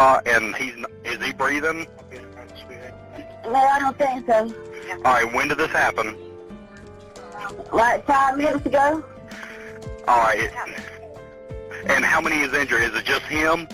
shot and is he breathing? No, I don't think so. Alright, when did this happen? Like 5 minutes ago. Alright. And how many is injured? Is it just him?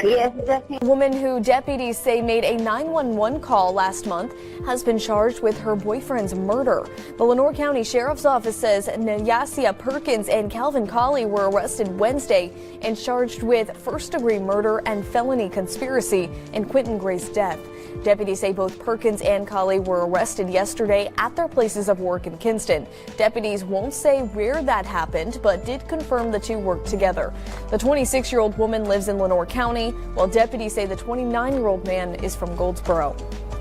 Yes, it's just him. A woman who deputies say made a 911 call last month has been charged with her boyfriend's murder. The Lenoir County Sheriff's Office says Nyasia Perkins and Calvin Colley were arrested Wednesday and charged with first-degree murder and felony conspiracy in Quentin Gray's death. Deputies say both Perkins and Colley were arrested yesterday at their places of work in Kinston. Deputies won't say where that happened, but did confirm the two worked together. The 26-year-old woman lives in Lenoir County, while deputies say the 29-year-old man is from Goldsboro.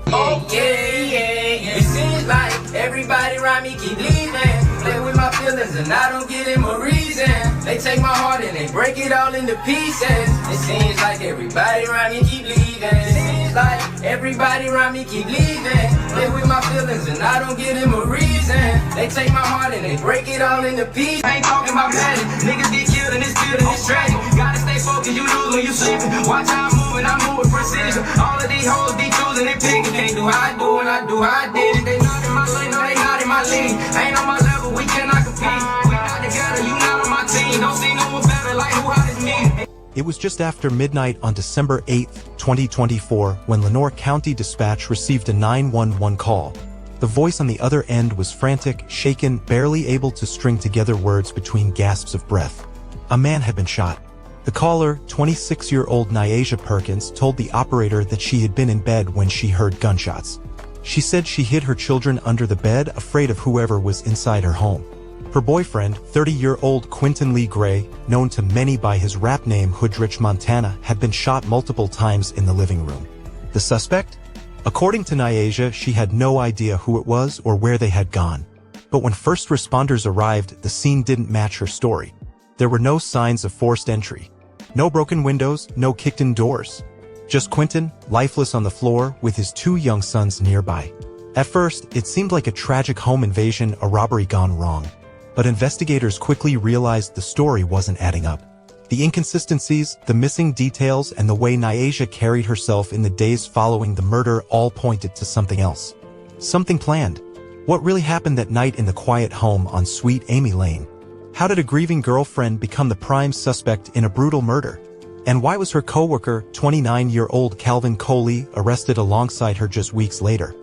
Oh, yeah. It seems like everybody around me keep leaving. Play with my feelings and I don't give them a reason. They take my heart and they break it all into pieces. It seems like everybody around me keep leaving. It seems like everybody around me keep leaving. Play with my feelings and I don't give them a reason. They take my heart and they break it all into pieces. I ain't talking about magic. Niggas get killed in this building, it's tragic. Gotta stay focused, you lose when you sleeping. Watch how I'm moving, I move with precision. All of these hoes be choosing and picking. Can't do how I do and I do how I did it. They not in my lane, no, they not in my league. Ain't on my level, we cannot compete. We not together, you not on my team. Don't see no one better, like who hot as me. It was just after midnight on December 8, 2024, when Lenoir County Dispatch received a 911 call. The voice on the other end was frantic, shaken, barely able to string together words between gasps of breath. A man had been shot. The caller, 26-year-old Nyasia Perkins, told the operator that she had been in bed when she heard gunshots. She said she hid her children under the bed, afraid of whoever was inside her home. Her boyfriend, 30-year-old Quentin Lee Gray, known to many by his rap name Hoodrich Montana, had been shot multiple times in the living room. The suspect? According to Nyasia, she had no idea who it was or where they had gone. But when first responders arrived, the scene didn't match her story. There were no signs of forced entry. No broken windows, no kicked-in doors. Just Quentin, lifeless on the floor, with his two young sons nearby. At first, it seemed like a tragic home invasion, a robbery gone wrong. But investigators quickly realized the story wasn't adding up. The inconsistencies, the missing details, and the way Nyasia carried herself in the days following the murder all pointed to something else. Something planned. What really happened that night in the quiet home on Sweet Amy Lane? How did a grieving girlfriend become the prime suspect in a brutal murder? And why was her co-worker, 29-year-old Calvin Colley, arrested alongside her just weeks later?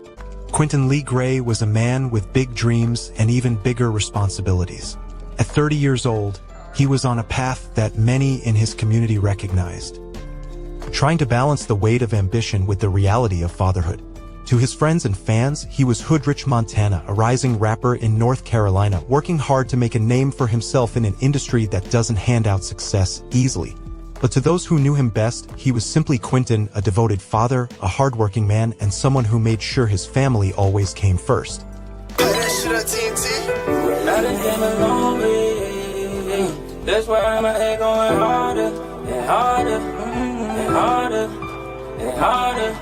Quentin Lee Gray was a man with big dreams and even bigger responsibilities. At 30 years old, he was on a path that many in his community recognized. Trying to balance the weight of ambition with the reality of fatherhood. To his friends and fans, he was Hoodrich Montana, a rising rapper in North Carolina, working hard to make a name for himself in an industry that doesn't hand out success easily. But to those who knew him best, he was simply Quentin, a devoted father, a hardworking man, and someone who made sure his family always came first. That's why I'm ahead going harder and harder and harder and harder.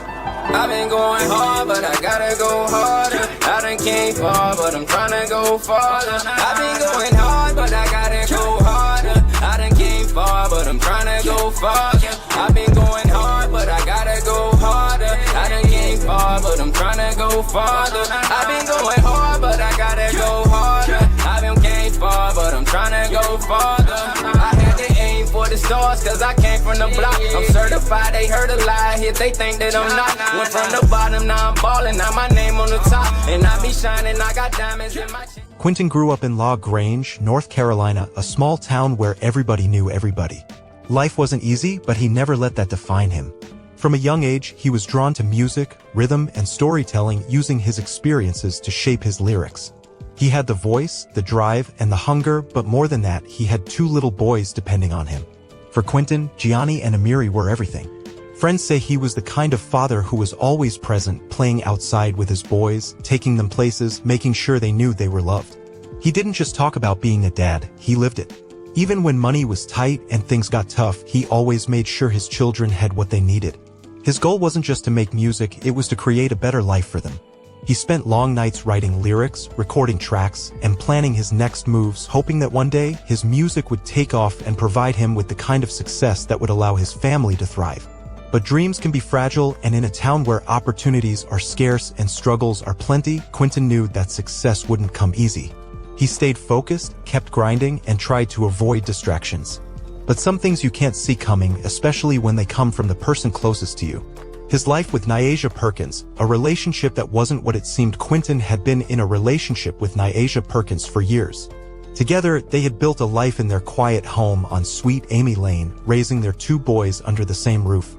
I've been going hard, but I gotta go harder. I done came far, but I'm tryna go farther. I've been going hard, but I gotta go harder. I done came far, but I'm tryna go farther. I've been going hard, but I gotta go harder. I done came far, but I'm tryna go farther. I've been going hard, but I gotta go harder. I've been came far, but I'm tryna go farther. I had to aim for the stars, cause I came from the block. I'm certified, they heard a lie, here they think that I'm not. Went from the bottom, now I'm ballin', now my name on the top. And I be shining, I got diamonds in my chin. Quentin grew up in La Grange, North Carolina, a small town where everybody knew everybody. Life wasn't easy, but he never let that define him. From a young age, he was drawn to music, rhythm, and storytelling, using his experiences to shape his lyrics. He had the voice, the drive, and the hunger, but more than that, he had two little boys depending on him. For Quentin, Gianni and Amiri were everything. Friends say he was the kind of father who was always present, playing outside with his boys, taking them places, making sure they knew they were loved. He didn't just talk about being a dad, he lived it. Even when money was tight and things got tough, he always made sure his children had what they needed. His goal wasn't just to make music, it was to create a better life for them. He spent long nights writing lyrics, recording tracks, and planning his next moves, hoping that one day his music would take off and provide him with the kind of success that would allow his family to thrive. But dreams can be fragile, and in a town where opportunities are scarce and struggles are plenty, Quentin knew that success wouldn't come easy. He stayed focused, kept grinding, and tried to avoid distractions. But some things you can't see coming, especially when they come from the person closest to you. His life with Nyasia Perkins, a relationship that wasn't what it seemed. Quentin had been in a relationship with Nyasia Perkins for years. Together, they had built a life in their quiet home on Sweet Amy Lane, raising their 2 boys under the same roof.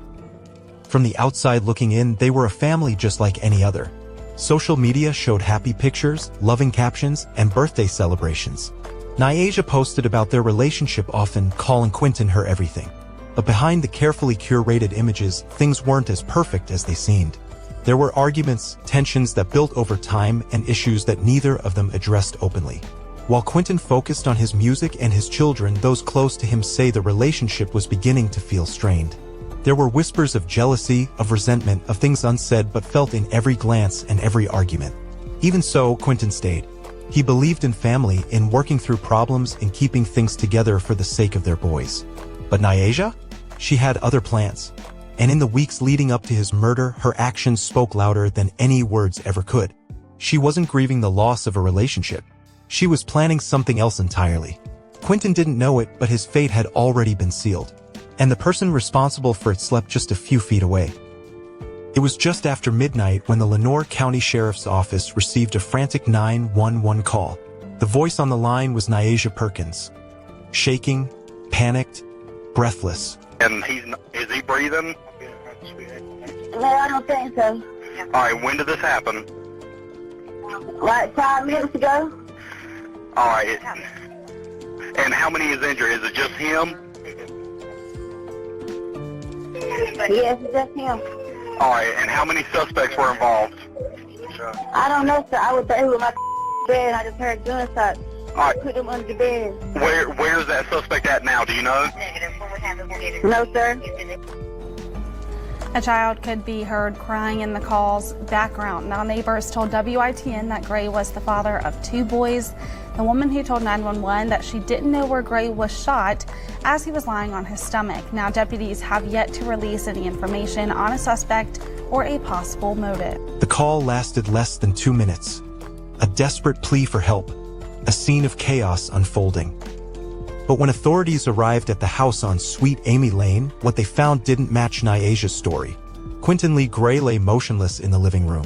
From the outside looking in, they were a family just like any other. Social media showed happy pictures, loving captions, and birthday celebrations. Nyasia posted about their relationship, often calling Quentin her everything. But behind the carefully curated images, things weren't as perfect as they seemed. There were arguments, tensions that built over time, and issues that neither of them addressed openly. While Quentin focused on his music and his children, those close to him say the relationship was beginning to feel strained. There were whispers of jealousy, of resentment, of things unsaid but felt in every glance and every argument. Even so, Quentin stayed. He believed in family, in working through problems, in keeping things together for the sake of their boys. But Nyasia? She had other plans. And in the weeks leading up to his murder, her actions spoke louder than any words ever could. She wasn't grieving the loss of a relationship. She was planning something else entirely. Quentin didn't know it, but his fate had already been sealed. And the person responsible for it slept just a few feet away. It was just after midnight when the Lenoir County Sheriff's Office received a frantic 911 call. The voice on the line was Nyasia Perkins. Shaking, panicked, breathless. And is he breathing? No, I don't think so. Alright, when did this happen? Like 5 minutes ago. Alright. And how many is injured? Is it just him? Yes, it's just him. Alright, and how many suspects were involved? I don't know, sir. I was there with my bed and I just heard gunshots. Alright. Put him under the bed. Where's that suspect at now? Do you know? No, sir. A child could be heard crying in the call's background. Now, neighbors told WITN that Gray was the father of 2 boys. The woman who told 911 that she didn't know where Gray was shot as he was lying on his stomach. Now, deputies have yet to release any information on a suspect or a possible motive. The call lasted less than 2 minutes. A desperate plea for help. A scene of chaos unfolding. But when authorities arrived at the house on Sweet Amy Lane, what they found didn't match Nyasia's story. Quentin Lee Gray lay motionless in the living room,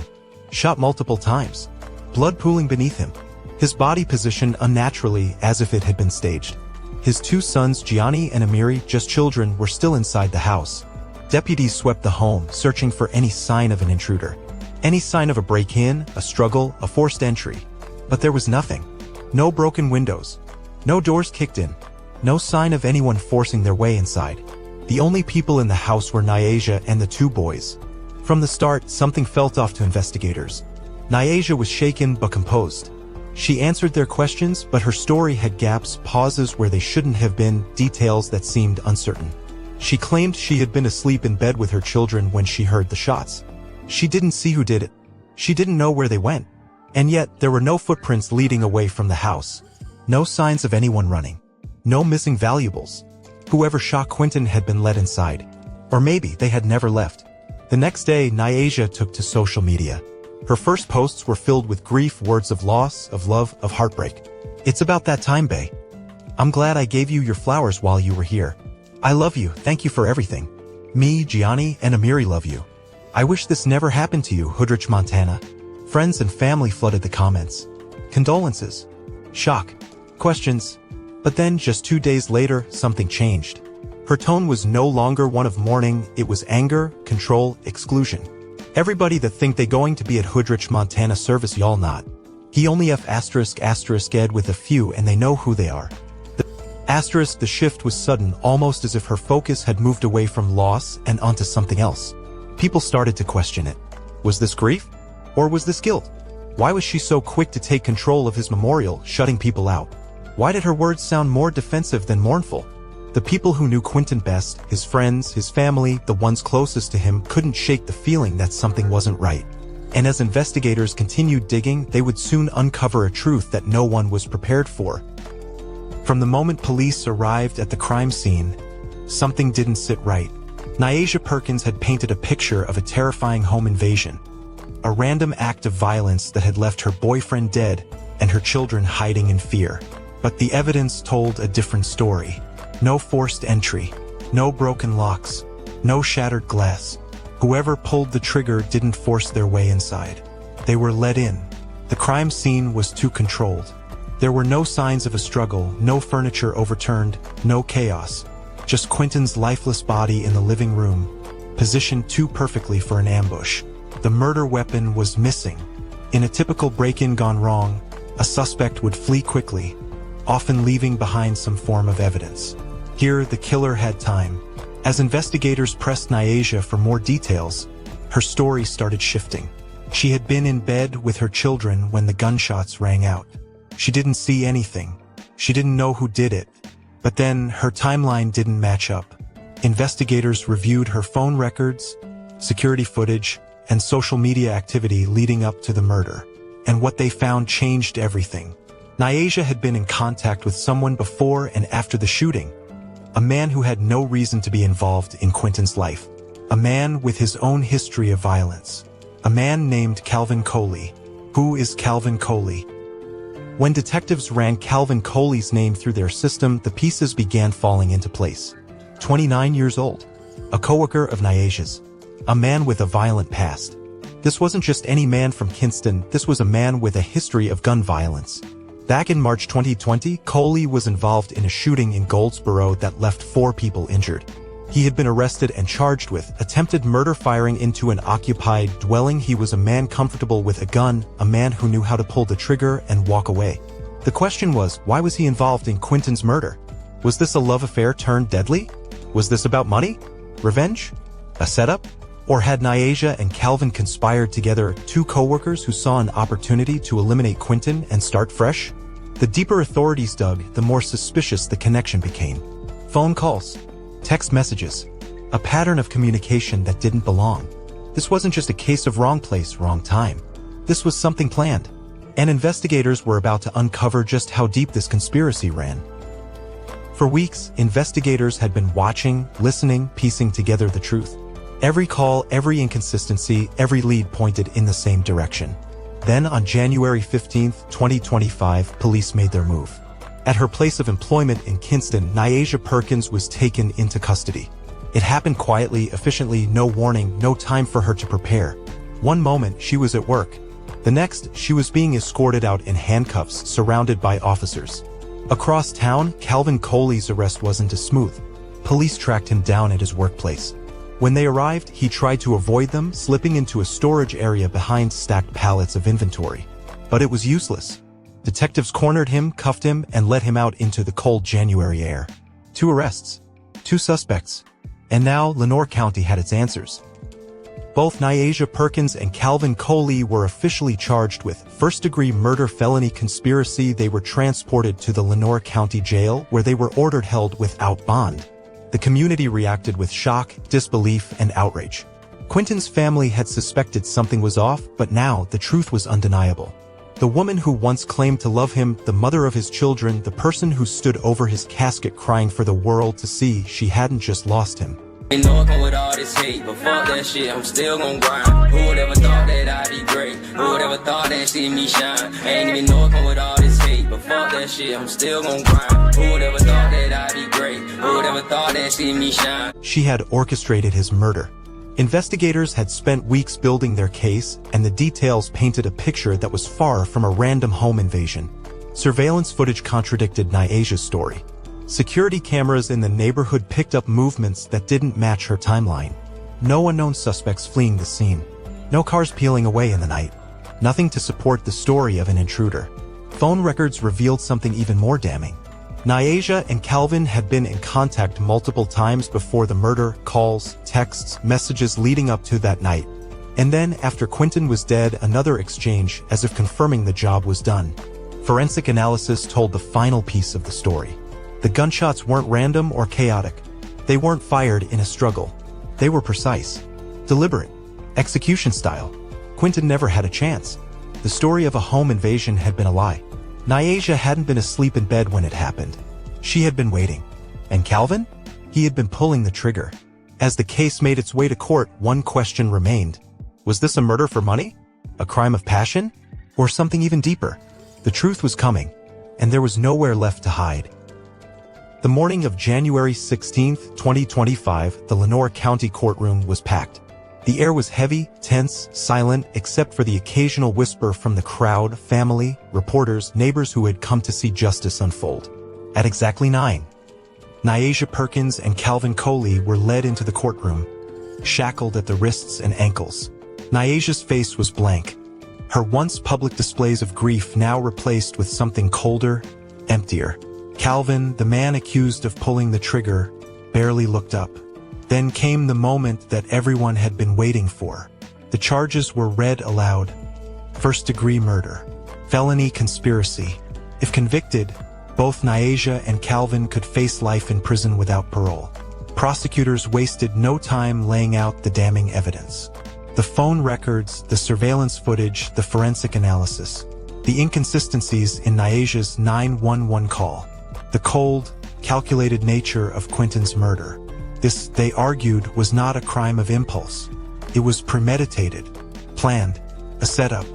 shot multiple times, blood pooling beneath him, his body positioned unnaturally as if it had been staged. His 2 sons, Gianni and Amiri, just children, were still inside the house. Deputies swept the home, searching for any sign of an intruder, any sign of a break-in, a struggle, a forced entry. But there was nothing. No broken windows. No doors kicked in. No sign of anyone forcing their way inside. The only people in the house were Nyasia and the 2 boys. From the start, something felt off to investigators. Nyasia was shaken but composed. She answered their questions, but her story had gaps, pauses where they shouldn't have been, details that seemed uncertain. She claimed she had been asleep in bed with her children when she heard the shots. She didn't see who did it. She didn't know where they went. And yet, there were no footprints leading away from the house. No signs of anyone running. No missing valuables. Whoever shot Quentin had been let inside. Or maybe they had never left. The next day, Nyasia took to social media. Her first posts were filled with grief, words of loss, of love, of heartbreak. "It's about that time, bae. I'm glad I gave you your flowers while you were here. I love you, thank you for everything. Me, Gianni, and Amiri love you. I wish this never happened to you, Hoodrich, Montana." Friends and family flooded the comments. Condolences. Shock. Questions. But then, just 2 days later, something changed. Her tone was no longer one of mourning, it was anger, control, exclusion. "Everybody that think they going to be at Hoodrich, Montana service, y'all not. He only F*** ed with a few and they know who they are." The shift was sudden, almost as if her focus had moved away from loss and onto something else. People started to question it. Was this grief? Or was this guilt? Why was she so quick to take control of his memorial, shutting people out? Why did her words sound more defensive than mournful? The people who knew Quentin best, his friends, his family, the ones closest to him, couldn't shake the feeling that something wasn't right. And as investigators continued digging, they would soon uncover a truth that no one was prepared for. From the moment police arrived at the crime scene, something didn't sit right. Nyasia Perkins had painted a picture of a terrifying home invasion, a random act of violence that had left her boyfriend dead and her children hiding in fear. But the evidence told a different story. No forced entry, no broken locks, no shattered glass. Whoever pulled the trigger didn't force their way inside. They were let in. The crime scene was too controlled. There were no signs of a struggle, no furniture overturned, no chaos. Just Quentin's lifeless body in the living room, positioned too perfectly for an ambush. The murder weapon was missing. In a typical break-in gone wrong, a suspect would flee quickly, often leaving behind some form of evidence. Here, the killer had time. As investigators pressed Nyasia for more details, her story started shifting. She had been in bed with her children when the gunshots rang out. She didn't see anything. She didn't know who did it. But then, her timeline didn't match up. Investigators reviewed her phone records, security footage, and social media activity leading up to the murder. And what they found changed everything. Nyasia had been in contact with someone before and after the shooting. A man who had no reason to be involved in Quentin's life. A man with his own history of violence. A man named Calvin Coley. Who is Calvin Coley? When detectives ran Calvin Coley's name through their system, the pieces began falling into place. 29 years old. A coworker of Nyasia's. A man with a violent past. This wasn't just any man from Kinston, this was a man with a history of gun violence. Back in March 2020, Coley was involved in a shooting in Goldsboro that left 4 people injured. He had been arrested and charged with attempted murder firing into an occupied dwelling. He was a man comfortable with a gun, a man who knew how to pull the trigger and walk away. The question was, why was he involved in Quentin's murder? Was this a love affair turned deadly? Was this about money? Revenge? A setup? Or had Nyasia and Calvin conspired together, 2 co-workers who saw an opportunity to eliminate Quentin and start fresh? The deeper authorities dug, the more suspicious the connection became. Phone calls, text messages, a pattern of communication that didn't belong. This wasn't just a case of wrong place, wrong time. This was something planned. And investigators were about to uncover just how deep this conspiracy ran. For weeks, investigators had been watching, listening, piecing together the truth. Every call, every inconsistency, every lead pointed in the same direction. Then on January 15, 2025, police made their move. At her place of employment in Kinston, Nyasia Perkins was taken into custody. It happened quietly, efficiently, no warning, no time for her to prepare. One moment, she was at work. The next, she was being escorted out in handcuffs, surrounded by officers. Across town, Calvin Coley's arrest wasn't as smooth. Police tracked him down at his workplace. When they arrived, he tried to avoid them, slipping into a storage area behind stacked pallets of inventory. But it was useless. Detectives cornered him, cuffed him, and let him out into the cold January air. 2 arrests. 2 suspects. And now, Lenoir County had its answers. Both Nyasia Perkins and Calvin Coley were officially charged with first-degree murder felony conspiracy. They were transported to the Lenoir County Jail, where they were ordered held without bond. The community reacted with shock, disbelief, and outrage. Quentin's family had suspected something was off, but now the truth was undeniable. The woman who once claimed to love him, the mother of his children, the person who stood over his casket crying for the world to see, she hadn't just lost him. Ain't no come with all this hate, but fuck that shit, I'm still gon' grind. Who would ever thought that I'd be great? Who would ever thought that see me shine? Ain't even know it come with all this hate, but fuck that shit, I'm still gon' grind. Who would ever thought that I'd be great? Who would ever thought that see me shine? She had orchestrated his murder. Investigators had spent weeks building their case, and the details painted a picture that was far from a random home invasion. Surveillance footage contradicted Nyasia's story. Security cameras in the neighborhood picked up movements that didn't match her timeline. No unknown suspects fleeing the scene. No cars peeling away in the night. Nothing to support the story of an intruder. Phone records revealed something even more damning. Nyasia and Calvin had been in contact multiple times before the murder, calls, texts, messages leading up to that night. And then, after Quentin was dead, another exchange, as if confirming the job was done. Forensic analysis told the final piece of the story. The gunshots weren't random or chaotic. They weren't fired in a struggle. They were precise, deliberate, execution style. Quentin never had a chance. The story of a home invasion had been a lie. Nyasia hadn't been asleep in bed when it happened. She had been waiting. And Calvin? He had been pulling the trigger. As the case made its way to court, one question remained. Was this a murder for money? A crime of passion? Or something even deeper? The truth was coming, and there was nowhere left to hide. The morning of January 16, 2025, the Lenoir County courtroom was packed. The air was heavy, tense, silent, except for the occasional whisper from the crowd, family, reporters, neighbors who had come to see justice unfold. At exactly 9, Nyasia Perkins and Calvin Coley were led into the courtroom, shackled at the wrists and ankles. Nyasia's face was blank, her once public displays of grief now replaced with something colder, emptier. Calvin, the man accused of pulling the trigger, barely looked up. Then came the moment that everyone had been waiting for. The charges were read aloud. First-degree murder. Felony conspiracy. If convicted, both Nyasia and Calvin could face life in prison without parole. Prosecutors wasted no time laying out the damning evidence. The phone records, the surveillance footage, the forensic analysis. The inconsistencies in Nyasia's 911 call. The cold, calculated nature of Quentin's murder. This, they argued, was not a crime of impulse. It was premeditated, planned, a setup.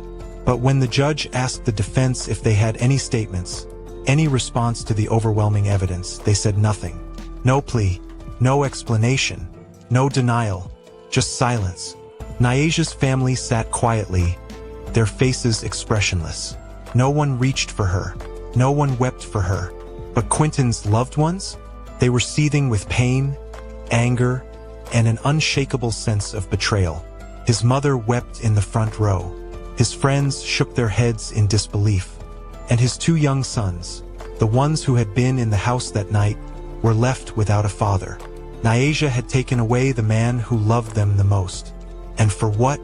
But when the judge asked the defense if they had any statements, any response to the overwhelming evidence, they said nothing. No plea, no explanation, no denial, just silence. Nyasia's family sat quietly, their faces expressionless. No one reached for her, no one wept for her. But Quentin's loved ones? They were seething with pain, anger, and an unshakable sense of betrayal. His mother wept in the front row. His friends shook their heads in disbelief. And his 2 young sons, the ones who had been in the house that night, were left without a father. Nyasia had taken away the man who loved them the most. And for what?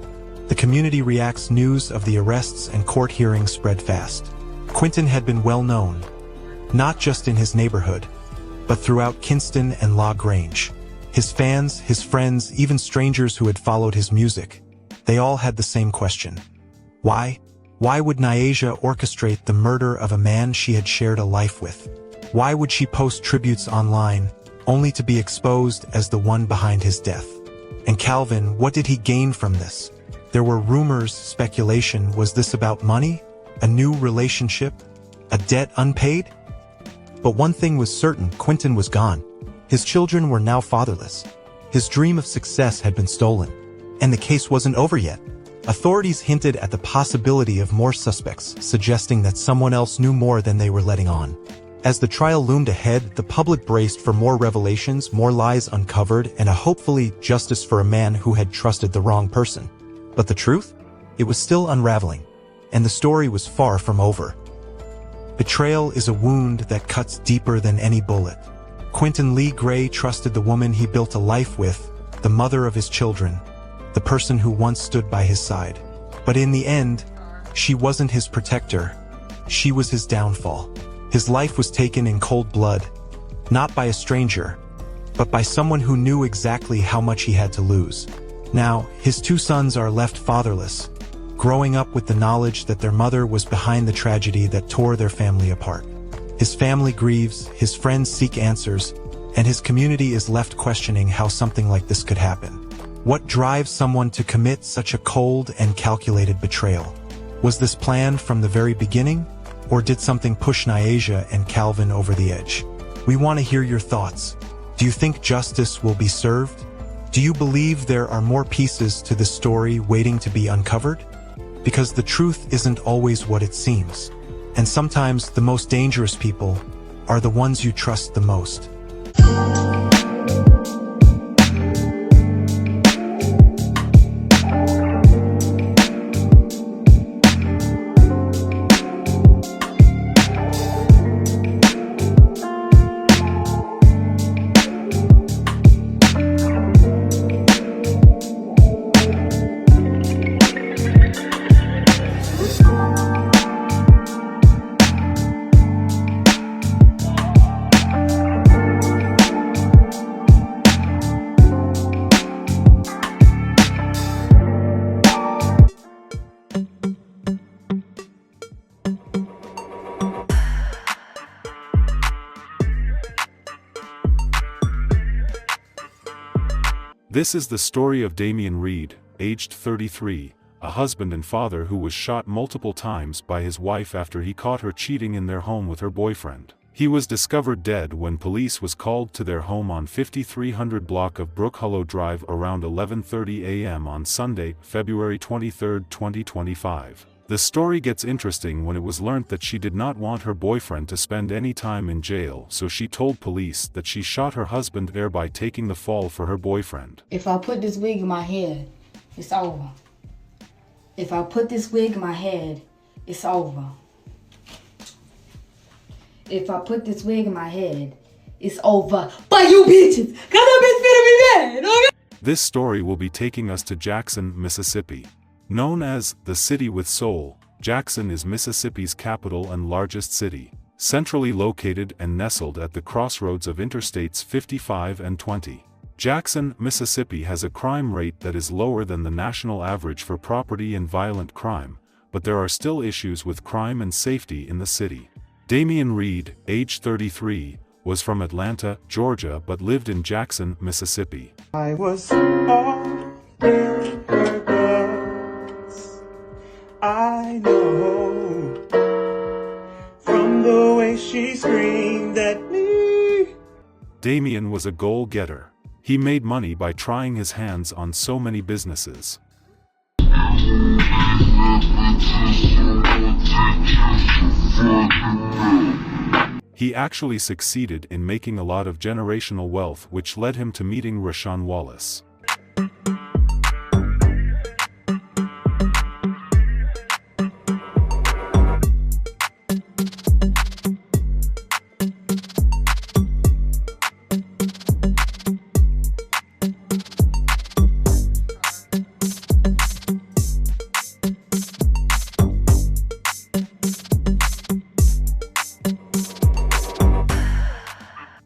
The community reacts. News of the arrests and court hearings spread fast. Quentin had been well known, not just in his neighborhood, but throughout Kinston and La Grange. His fans, his friends, even strangers who had followed his music, they all had the same question. Why? Why would Nyasia orchestrate the murder of a man she had shared a life with? Why would she post tributes online, only to be exposed as the one behind his death? And Calvin, what did he gain from this? There were rumors, speculation. Was this about money? A new relationship? A debt unpaid? But one thing was certain, Quentin was gone. His children were now fatherless. His dream of success had been stolen. And the case wasn't over yet. Authorities hinted at the possibility of more suspects, suggesting that someone else knew more than they were letting on. As the trial loomed ahead, the public braced for more revelations, more lies uncovered, and a hopefully justice for a man who had trusted the wrong person. But the truth? It was still unraveling. And the story was far from over. Betrayal is a wound that cuts deeper than any bullet. Quentin Lee Gray trusted the woman he built a life with, the mother of his children, the person who once stood by his side. But in the end, she wasn't his protector. She was his downfall. His life was taken in cold blood, not by a stranger, but by someone who knew exactly how much he had to lose. Now, his 2 sons are left fatherless, growing up with the knowledge that their mother was behind the tragedy that tore their family apart. His family grieves, his friends seek answers, and his community is left questioning how something like this could happen. What drives someone to commit such a cold and calculated betrayal? Was this planned from the very beginning, or did something push Nyasia and Calvin over the edge? We want to hear your thoughts. Do you think justice will be served? Do you believe there are more pieces to this story waiting to be uncovered? Because the truth isn't always what it seems. And sometimes the most dangerous people are the ones you trust the most. This is the story of Damen Reed, aged 33, a husband and father who was shot multiple times by his wife after he caught her cheating in their home with her boyfriend. He was discovered dead when police was called to their home on 5300 block of Brook Hollow Drive around 11:30 a.m. on Sunday, February 23, 2025. The story gets interesting when it was learnt that she did not want her boyfriend to spend any time in jail, so she told police that she shot her husband there by taking the fall for her boyfriend. If I put this wig in my head, it's over. If I put this wig in my head, it's over. If I put this wig in my head, it's over. But you bitches, cause that bitch finna be mad, okay? This story will be taking us to Jackson, Mississippi. Known as the City with Soul, Jackson is Mississippi's capital and largest city, centrally located and nestled at the crossroads of Interstates 55 and 20. Jackson, Mississippi has a crime rate that is lower than the national average for property and violent crime, but there are still issues with crime and safety in the city. Damen Reed, age 33, was from Atlanta, Georgia but lived in Jackson, Mississippi. I was all in her guts. I know from the way she screamed at me. Damen was a goal-getter. He made money by trying his hands on so many businesses. He actually succeeded in making a lot of generational wealth, which led him to meeting Rashawn Wallace.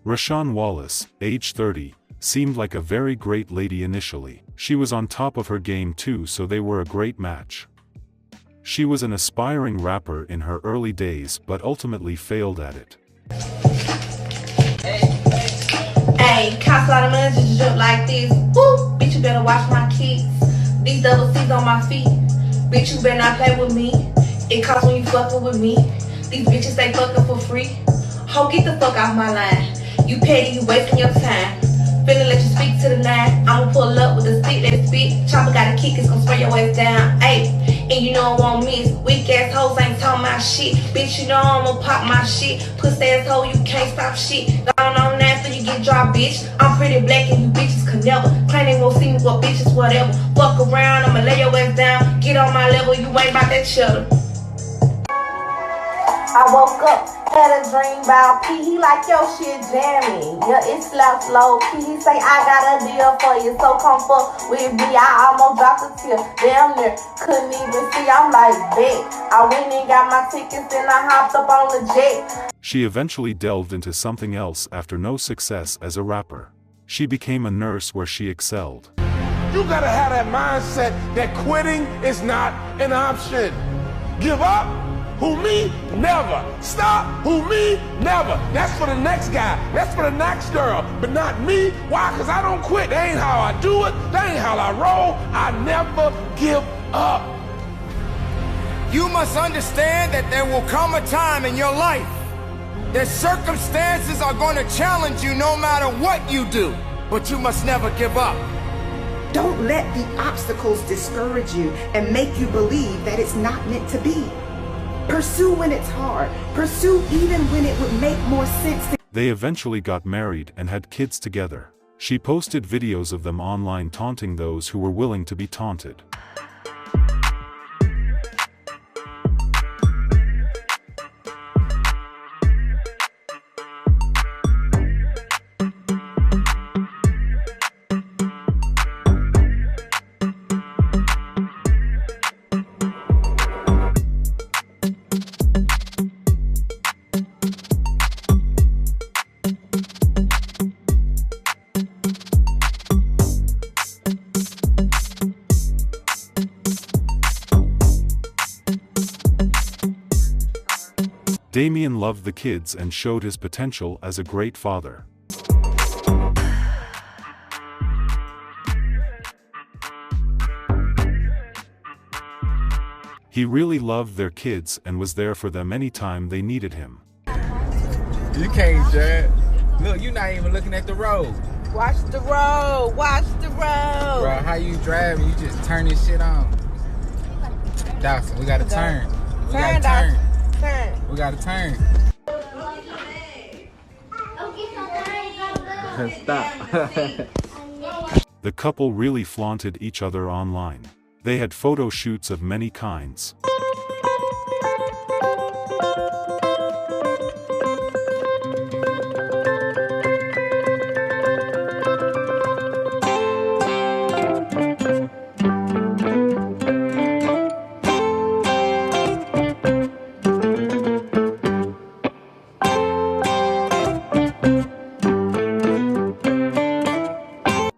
Rashawn Wallace, age 30, seemed like a very great lady initially. She was on top of her game too, so they were a great match. She was an aspiring rapper in her early days but ultimately failed at it. Hey, cost a lot of money just jump like this. Woo! Bitch, you better watch my kicks. These double C's on my feet. Bitch, you better not play with me. It costs when you fucking with me. These bitches they fucking for free. Ho, get the fuck off my line. You petty, you wasting your time. Finna let you speak to the line. I'ma pull up with a stick, let's spit. Chopper got a kick, it's gon' spray your ass down. Ayy, and you know I won't miss. Weak ass hoes ain't talking my shit. Bitch, you know I'ma pop my shit. Pussy ass hoe, you can't stop shit. Gone on that till you get dropped, bitch. I'm pretty black and you bitches can never claim they won't see me, but bitches, whatever. Fuck around, I'ma lay your ass down. Get on my level, you ain't about that cheddar. I woke up, had a dream about P. He like, yo, shit jamming. Yeah, it slaps low key. He say, I got a deal for you, so come fuck with me. I almost dropped a tear. Damn near, couldn't even see. I'm like, bet. I went and got my tickets and I hopped up on the jet. She eventually delved into something else after no success as a rapper. She became a nurse where she excelled. You gotta have that mindset that quitting is not an option. Give up? Who me? Never. Stop? Who me? Never. That's for the next guy. That's for the next girl. But not me. Why? Because I don't quit. That ain't how I do it. That ain't how I roll. I never give up. You must understand that there will come a time in your life that circumstances are going to challenge you no matter what you do. But you must never give up. Don't let the obstacles discourage you and make you believe that it's not meant to be. Pursue when it's hard. Pursue even when it would make more sense. They eventually got married and had kids together. She posted videos of them online taunting those who were willing to be taunted. Damen loved the kids and showed his potential as a great father. He really loved their kids and was there for them anytime they needed him. You can't drive. Look, you're not even looking at the road. Watch the road. Watch the road. Bro, how you driving? You just turn this shit on. Dawson, we gotta turn. We gotta turn. Turn. We gotta turn. Stop. The couple really flaunted each other online. They had photo shoots of many kinds.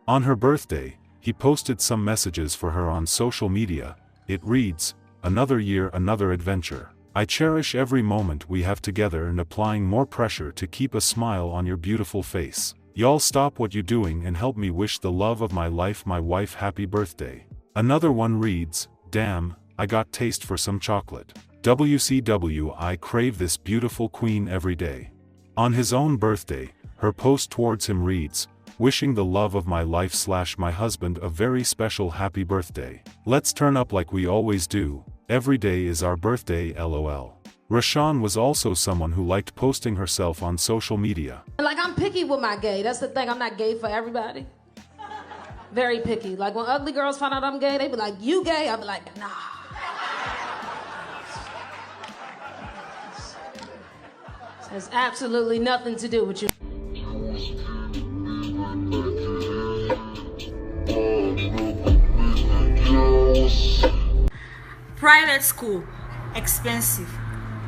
On her birthday, he posted some messages for her on social media. It reads, "Another year, another adventure. I cherish every moment we have together and applying more pressure to keep a smile on your beautiful face. Y'all stop what you doing and help me wish the love of my life, my wife, happy birthday." Another one reads, "Damn, I got taste for some chocolate. WCW, I crave this beautiful queen every day." On his own birthday, her post towards him reads, "Wishing the love of my life / my husband a very special happy birthday. Let's turn up like we always do. Every day is our birthday, LOL." Rashawn was also someone who liked posting herself on social media. Like, I'm picky with my gay. That's the thing. I'm not gay for everybody. Very picky. Like, when ugly girls find out I'm gay, they be like, "You gay?" I be like, "Nah." It has absolutely nothing to do with you. Private school, expensive.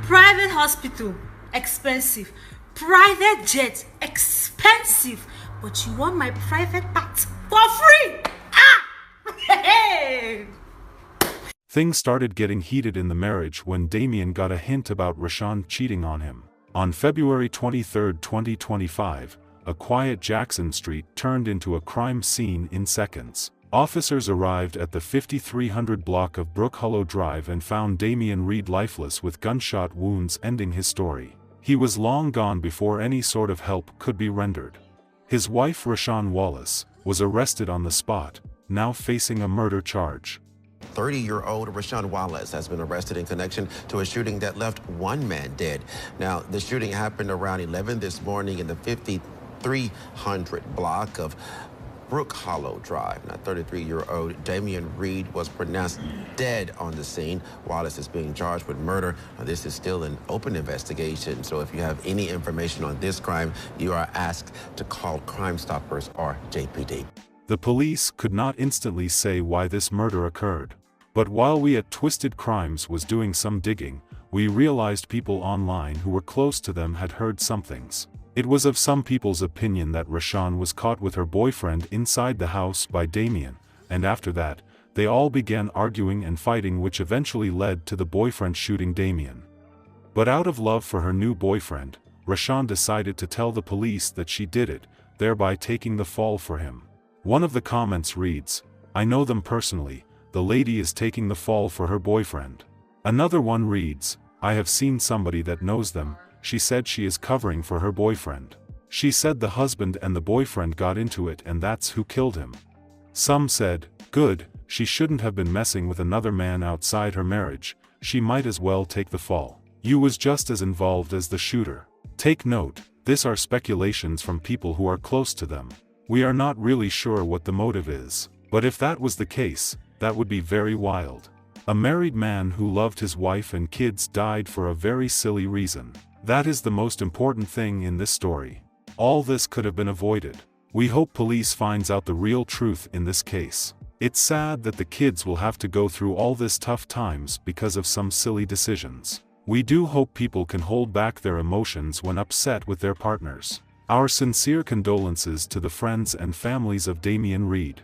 Private hospital, expensive. Private jet, expensive. But you want my private part for free? Ah! Hey! Things started getting heated in the marriage when Damien got a hint about Rashawn cheating on him. On February 23, 2025, a quiet Jackson Street turned into a crime scene in seconds. Officers arrived at the 5300 block of Brook Hollow Drive and found Damen Reed lifeless with gunshot wounds, ending his story. He was long gone before any sort of help could be rendered. His wife Rashawn Wallace was arrested on the spot, now facing a murder charge. 30-year-old Rashawn Wallace has been arrested in connection to a shooting that left one man dead. Now, the shooting happened around 11 this morning in the 5300 block of Brook Hollow Drive. Now, 33-year-old Damen Reed was pronounced dead on the scene. Wallace is being charged with murder. Now, this is still an open investigation, so if you have any information on this crime, you are asked to call Crime Stoppers or JPD. The police could not instantly say why this murder occurred. But while we at Twisted Crimes was doing some digging, we realized people online who were close to them had heard some things. It was of some people's opinion that Rashawn was caught with her boyfriend inside the house by Damien, and after that, they all began arguing and fighting, which eventually led to the boyfriend shooting Damien. But out of love for her new boyfriend, Rashawn decided to tell the police that she did it, thereby taking the fall for him. One of the comments reads, "I know them personally, the lady is taking the fall for her boyfriend." Another one reads, "I have seen somebody that knows them. She said she is covering for her boyfriend. She said the husband and the boyfriend got into it and that's who killed him." Some said, "Good, she shouldn't have been messing with another man outside her marriage, she might as well take the fall. You was just as involved as the shooter." Take note, this are speculations from people who are close to them. We are not really sure what the motive is, but if that was the case, that would be very wild. A married man who loved his wife and kids died for a very silly reason. That is the most important thing in this story. All this could have been avoided. We hope police finds out the real truth in this case. It's sad that the kids will have to go through all this tough times because of some silly decisions. We do hope people can hold back their emotions when upset with their partners. Our sincere condolences to the friends and families of Damen Reed.